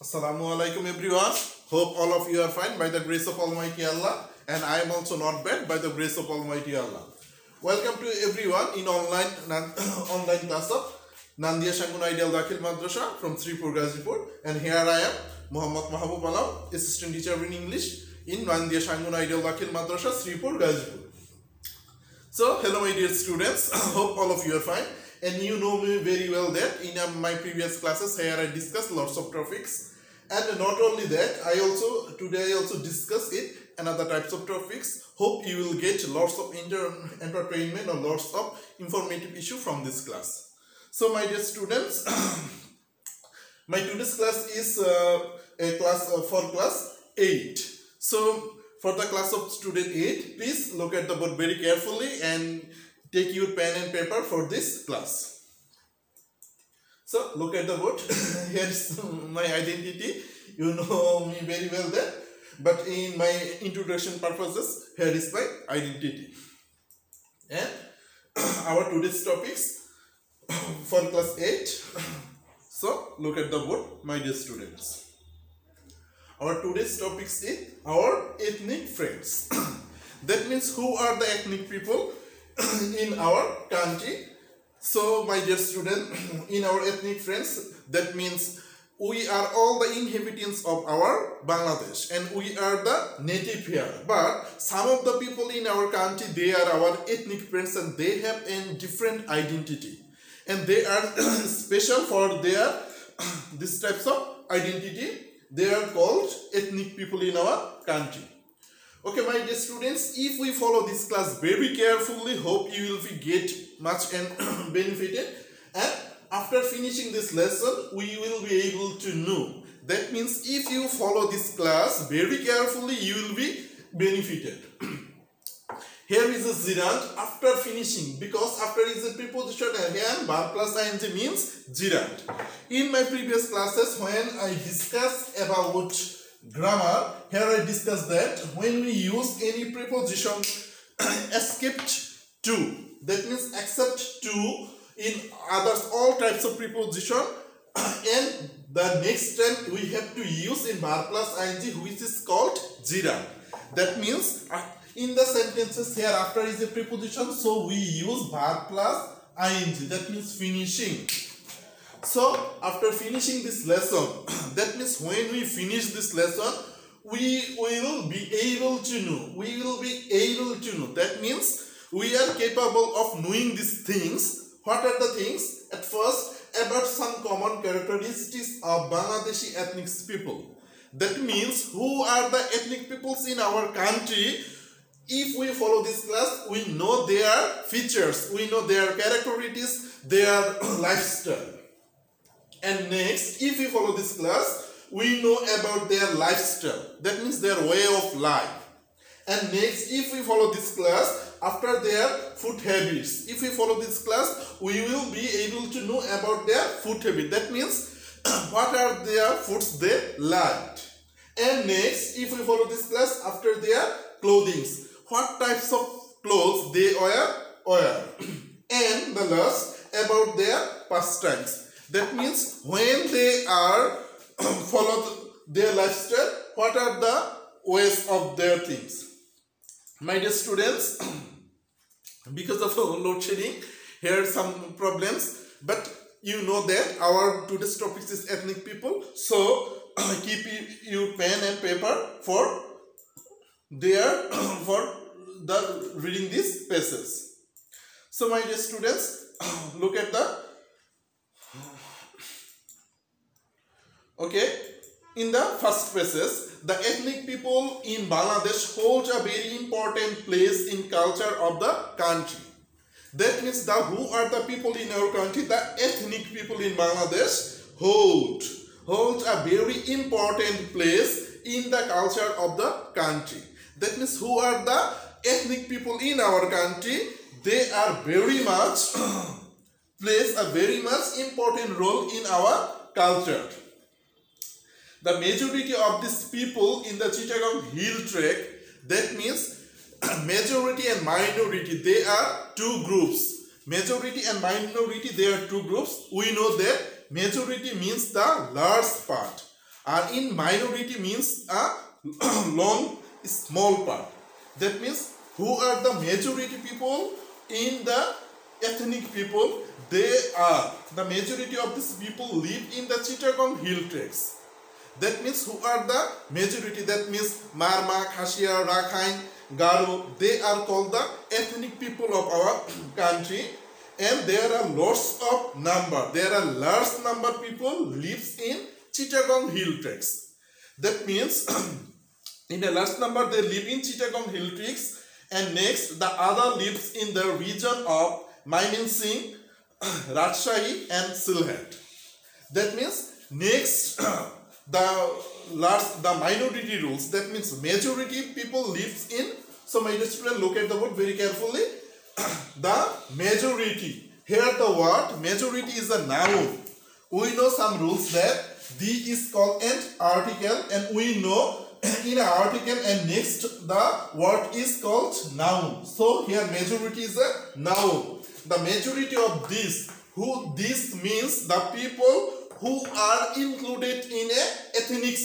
Assalamu alaikum everyone. Hope all of you are fine by the grace of Almighty Allah, and I am also not bad by the grace of Almighty Allah. Welcome to everyone in online class of Nandia Shangun Ideal Dakhil Madrasa from Sripur Gazipur, and here I am Muhammad Mahabub Alam, assistant teacher in English in Nandia Shangun Ideal Dakhil Madrasa Sripur Gazipur. So hello my dear students, hope all of you are fine. And you know me very well that in my previous classes here I discussed lots of topics, and not only that, today I also discuss it another types of topics. Hope you will get lots of entertainment or lots of informative issue from this class. So my dear students, my today's class is a class for class 8. So for the class of student 8, please look at the board very carefully and take your pen and paper for this class. So look at the board. Here is my identity. You know me very well there. But in my introduction purposes, here is my identity. And our today's topics for class 8. So look at the board, my dear students. Our today's topics is our ethnic friends. That means who are the ethnic people in our country. So my dear student, in our ethnic friends, that means we are all the inhabitants of our Bangladesh and we are the native here. But some of the people in our country, they are our ethnic friends and they have a different identity. And they are special for their these types of identity. They are called ethnic people in our country. Okay, my dear students, if we follow this class very carefully, hope you will get much and benefited. And after finishing this lesson, we will be able to know. That means if you follow this class very carefully, you will be benefited. Here is a gerund after finishing, because after is a preposition and verb plus ing means gerund. In my previous classes, when I discussed about grammar, here I discussed that when we use any preposition except to, that means except to in others all types of preposition, and the next time we have to use in verb plus ing, which is called gerund. That means in the sentences here after is a preposition, so we use verb plus ing, that means finishing. So after finishing this lesson, that means when we finish this lesson, we will be able to know. That means we are capable of knowing these things. What are the things? At first, about some common characteristics of Bangladeshi ethnic people. That means who are the ethnic peoples in our country. If we follow this class, we know their features, we know their characteristics, their lifestyle. And next, if we follow this class, we know about their lifestyle. That means their way of life. And next, if we follow this class, after their food habits. If we follow this class, we will be able to know about their food habit. That means what are their foods they liked. And next, if we follow this class, after their clothing, what types of clothes they wear. And the last, about their pastimes. That means when they are follow their lifestyle, what are the ways of their things. My dear students, because of load shedding, here are some problems, but you know that our today's topic is ethnic people, so keep your pen and paper for the reading these passages. So my dear students, look at the in the first passage, the ethnic people in Bangladesh hold a very important place in culture of the country. That means who are the people in our country, the ethnic people in Bangladesh hold a very important place in the culture of the country. That means who are the ethnic people in our country, they are very much plays a very much important role in our culture. The majority of these people in the Chittagong Hill Trek, that means majority and minority, they are two groups. Majority and minority, they are two groups. We know that majority means the large part. and in minority means a long small part. That means who are the majority people in the ethnic people? They are the majority of these people live in the Chittagong hill tracts. That means who are the majority? That means Marma, Khasiya, Rakhine, Garo. They are called the ethnic people of our country, and there are lots of number. There are large number of people lives in Chittagong hill tracts. That means in a large number they live in Chittagong hill tracts, and next the other lives in the region of Mymensingh, Rajshahi and Sylhet. That means next the minority rules. That means majority people lives in. So my dear student, look at the word very carefully. The majority. Here the word majority is a noun. We know some rules that the is called an article, and we know in an article and next the word is called noun. So here majority is a noun. The majority of this means the people who are included in a ethnic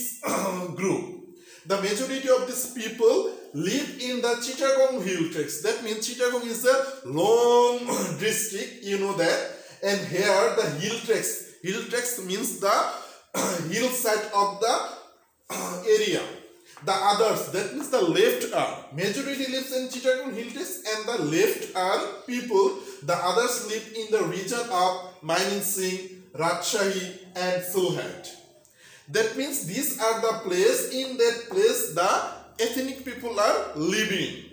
group. The majority of these people live in the Chittagong hill tracts. That means Chittagong is a long district, you know that. And here the hill tracts. Hill tracts means the hillside of the area. The others, that means the left are. Majority lives in Chittagong hill tracts, and the left are people. The others live in the region of Mymensingh, Rajshahi and Sylhet. That means these are the place. In that place the ethnic people are living.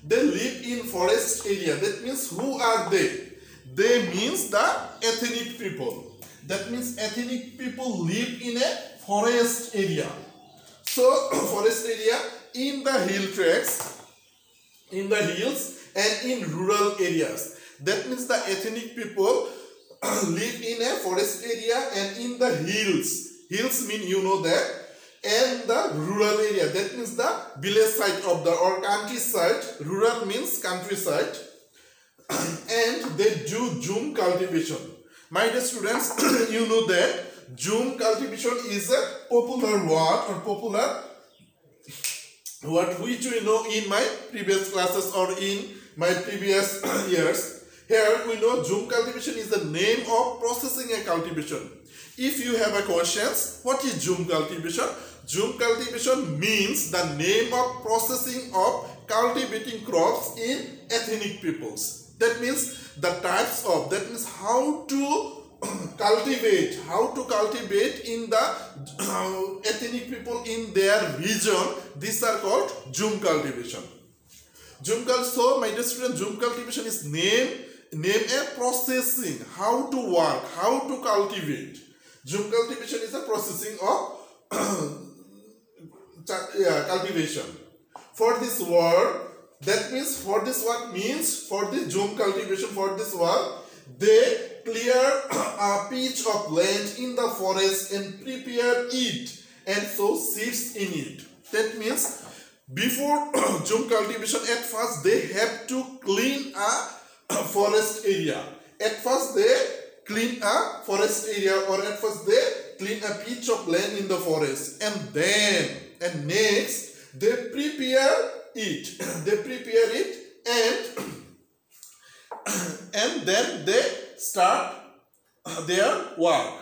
They live in forest area. That means who are they? They means the ethnic people. That means ethnic people live in a forest area. So forest area in the hill tracts, in the hills and in rural areas. That means the ethnic people live in a forest area and in the hills. Hills mean you know that. And the rural area, that means the village side of the or countryside. Rural means countryside. And they do jhum cultivation. My dear students, you know that jhum cultivation is a popular word or popular word which we know in my previous classes or in my previous years. Here we know jhum cultivation is the name of processing a cultivation. If you have a questions, what is jhum cultivation? Jhum cultivation means the name of processing of cultivating crops in ethnic peoples. That means the types of, that means how to cultivate in the ethnic people in their region. These are called jhum cultivation. So my dear student, jhum cultivation is name a processing, how to work, how to cultivate. Jhum cultivation is a processing of cultivation. For this word, that means for this word means for this jhum cultivation, for this word, they clear a patch of land in the forest and prepare it and sow seeds in it. That means before jhum cultivation, at first they have to clean a forest area. At first they clean a forest area, or at first they clean a patch of land in the forest, and next they prepare it. And then they start their work.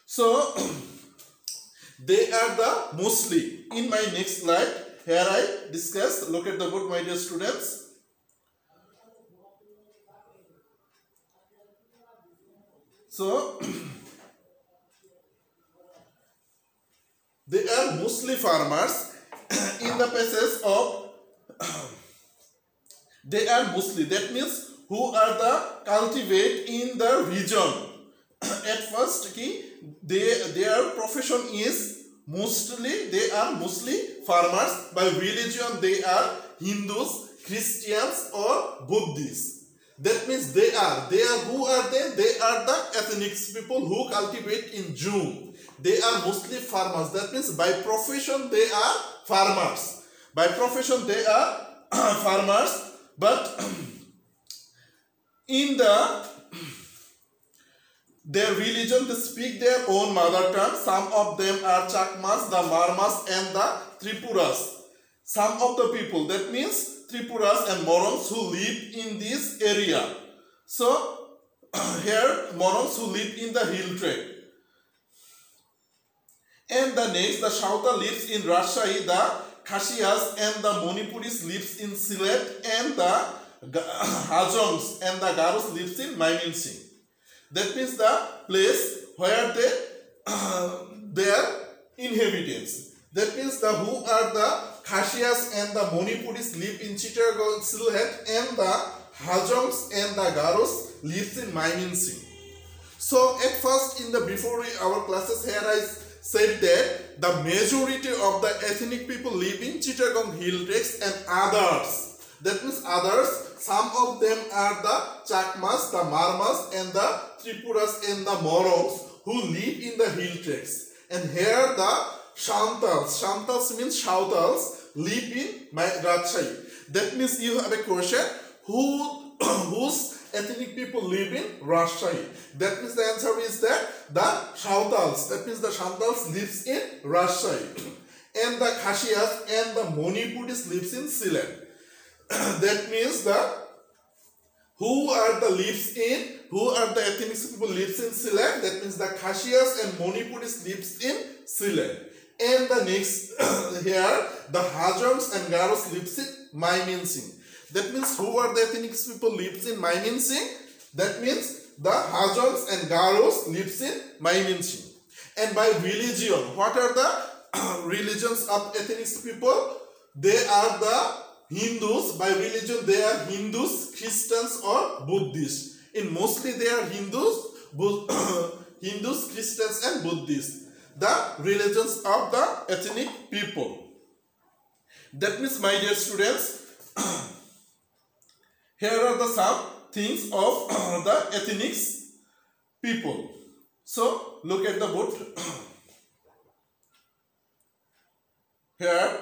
So they are the mostly. In my next slide, here I discuss. Look at the book, my dear students. So they are mostly farmers in the places of they are mostly, that means who are the cultivate in the region. At first their profession is mostly, they are mostly farmers. By religion they are Hindus, Christians or Buddhists. That means they are who are they? They are the ethnic people who cultivate in jhum. They are mostly farmers. That means by profession they are farmers. By profession they are farmers, but in the their religion, they speak their own mother tongue. Some of them are Chakmas, the Marmas and the Tripuras. Some of the people, that means Tripuras and Morons who live in this area. So here Morons who live in the hill trade. And the next, the Shauta lives in Rajshahi, the Khasias and the Manipuris lives in Sylhet, and the Hajongs and the Garos lives in Mymensingh. That means the place where their inhabitants. That means the who are the Khasias and the Manipuris live in Chittagong, Sylhet, and the Hajongs and the Garos lives in Mymensingh. So at first in the before our classes here I said that the majority of the ethnic people live in Chittagong hill tracts and others. That means others, some of them are the Chakmas, the Marmas and the Tripuras and the Morons who live in the hill tracts. And here the Shantals means Shoutals, live in Rajshahi. That means you have a question, whose ethnic people live in Rajshahi? That means the answer is that the Shoutals, that means the Shantals lives in Rajshahi. And the Khasias and the Manipuris lives in Sylhet. That means who are the ethnic people lives in Sylhet? That means the Khasias and Manipuris lives in Sylhet. And the next here the Hajongs and Garos lives in Mymensingh. That means who are the ethnic people lives in Mymensingh? That means the Hajongs and Garos lives in Mymensingh. And by religion, what are the religions of ethnic people? They are the Hindus. By religion they are Hindus, Christians or Buddhists. In mostly they are Hindus, Christians and Buddhists. The religions of the ethnic people. That means, my dear students, here are the some things of the ethnic people. So look at the board. Here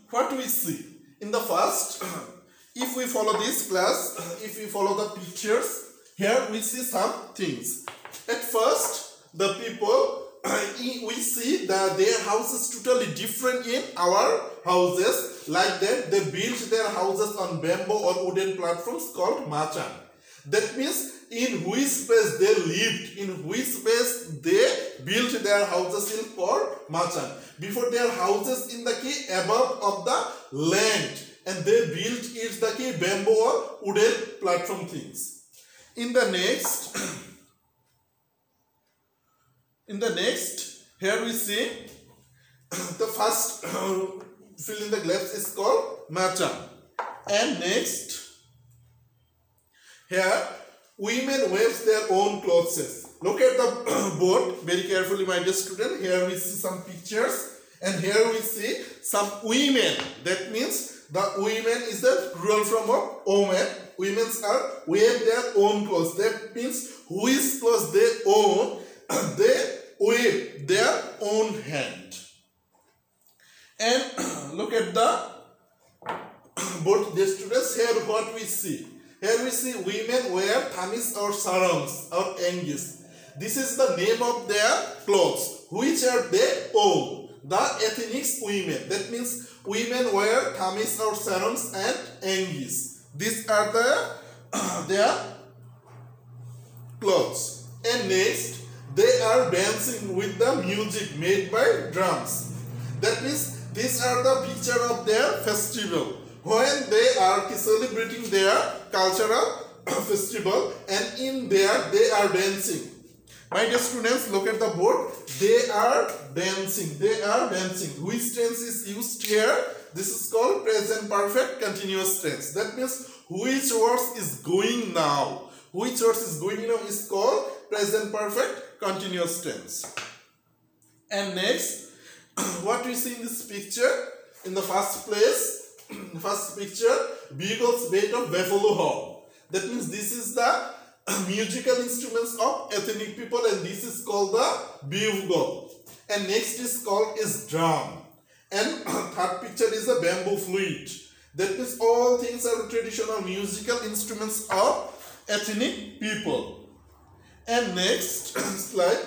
what we see in the first, if we follow this class, if we follow the pictures, here we see some things. At first the people, we see that their houses totally different in our houses. Like that they built their houses on bamboo or wooden platforms called machan. That means in which space they lived, in which space they built their houses in for machan. Before their houses in the key above of the land, and they built it the key bamboo or wooden platform things. In the next, here we see the first fill in the gaps is called machan. And next, here women wears their own clothes. Look at the board very carefully, my dear student. Here we see some pictures, and here we see some women. That means the women is the plural form of women. Women are wear their own clothes. That means whose clothes they own, they wear their own hand. And look at the board, dear students. Here what we see. Here we see women wear thamis or sarongs or angis. This is the name of their clothes. Which are they own? The ethnic women. That means women wear thamis or sarongs and angis. These are their clothes. And next, they are dancing with the music made by drums. That means these are the picture of their festival, when they are celebrating their cultural festival, and in there they are dancing. My dear students, look at the board. They are dancing. They are dancing. Which tense is used here? This is called present perfect continuous tense. That means which verse is going now. Which verse is going now is called present perfect continuous tense. And next, what we see in this picture? In the first place, first picture, Beagle's bait of Buffalo Hall. That means this is the musical instruments of ethnic people, and this is called the bugle. And next is called is drum. And third picture is a bamboo flute. That means all things are traditional musical instruments of ethnic people. And next slide,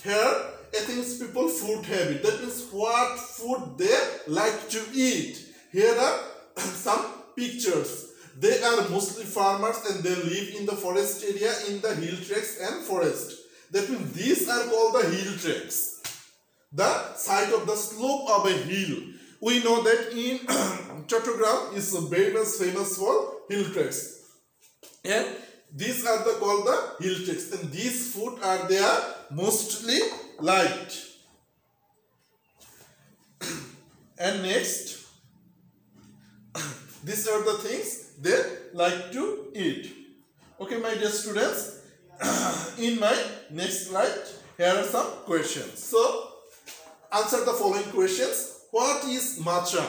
here ethnic people food habit, that means what food they like to eat. Here are some pictures. They are mostly farmers and they live in the forest area, in the hill tracks and forest. That means these are called the hill tracks, the side of the slope of a hill. We know that in Chattogram is very much famous for hill tracks, and these are called the hill tracks, and these food are they are mostly liked. And next, these are the things they like to eat. Okay, my dear students, in my next slide, here are some questions. So, answer the following questions. What is matcha?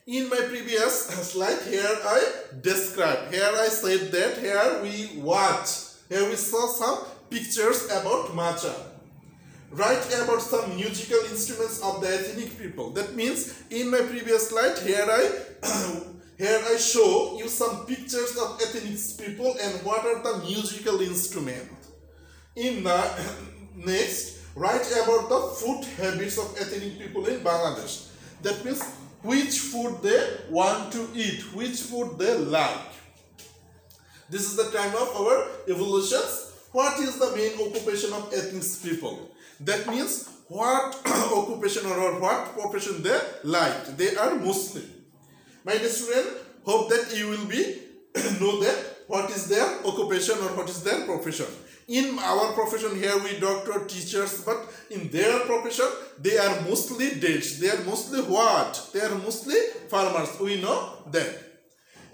In my previous slide, here I described, here I said that, here we watch, here we saw some pictures about matcha. Write about some musical instruments of the ethnic people. That means, in my previous slide, here I show you some pictures of ethnic people and what are the musical instruments. In the next, write about the food habits of ethnic people in Bangladesh. That means which food they want to eat, which food they like. This is the time of our evolutions. What is the main occupation of ethnic people? That means what occupation or what profession they like. They are Muslim. My dear student, hope that you will be know that what is their occupation or what is their profession. In our profession here we doctor, teachers, but in their profession they are mostly Dutch. They are mostly what? They are mostly farmers. We know that.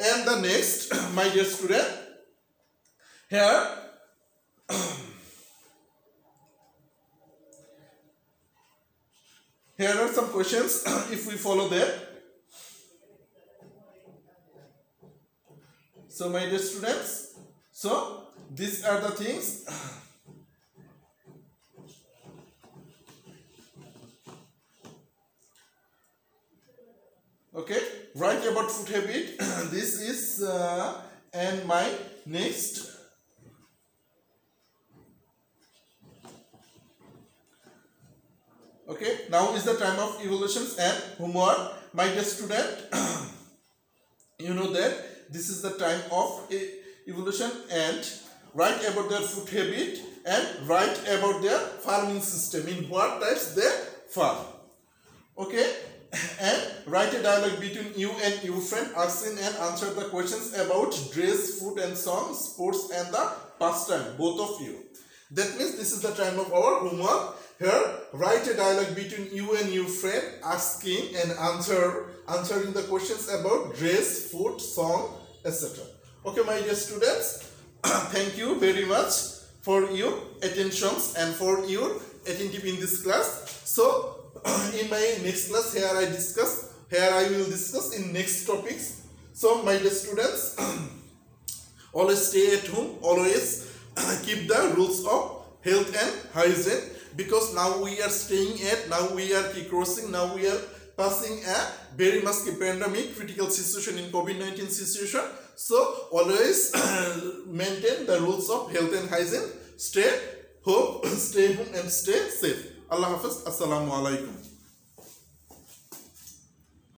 And the next, my dear student, here are some questions. If we follow that. So my dear students, so these are the things. Okay, write about food habit. This is and my next. Okay, now is the time of evaluations and homework. My dear student, you know that this is the time of evolution, and write about their food habit and write about their farming system, in what types they farm. Okay, and write a dialogue between you and your friend, asking and answer the questions about dress, food and song, sports and the pastime, both of you. That means this is the time of our homework. Here, write a dialogue between you and your friend, asking and answering the questions about dress, food, song, etc. Okay, my dear students, thank you very much for your attentions and for your attentive in this class. So, in my next class, here I will discuss in next topics. So, my dear students, always stay at home, always keep the rules of health and hygiene, because now we are now we are crossing, now we are passing a very much pandemic critical situation in COVID-19 situation. So always maintain the rules of health and hygiene. Stay home and stay safe. Allah Hafiz. Assalamu alaikum.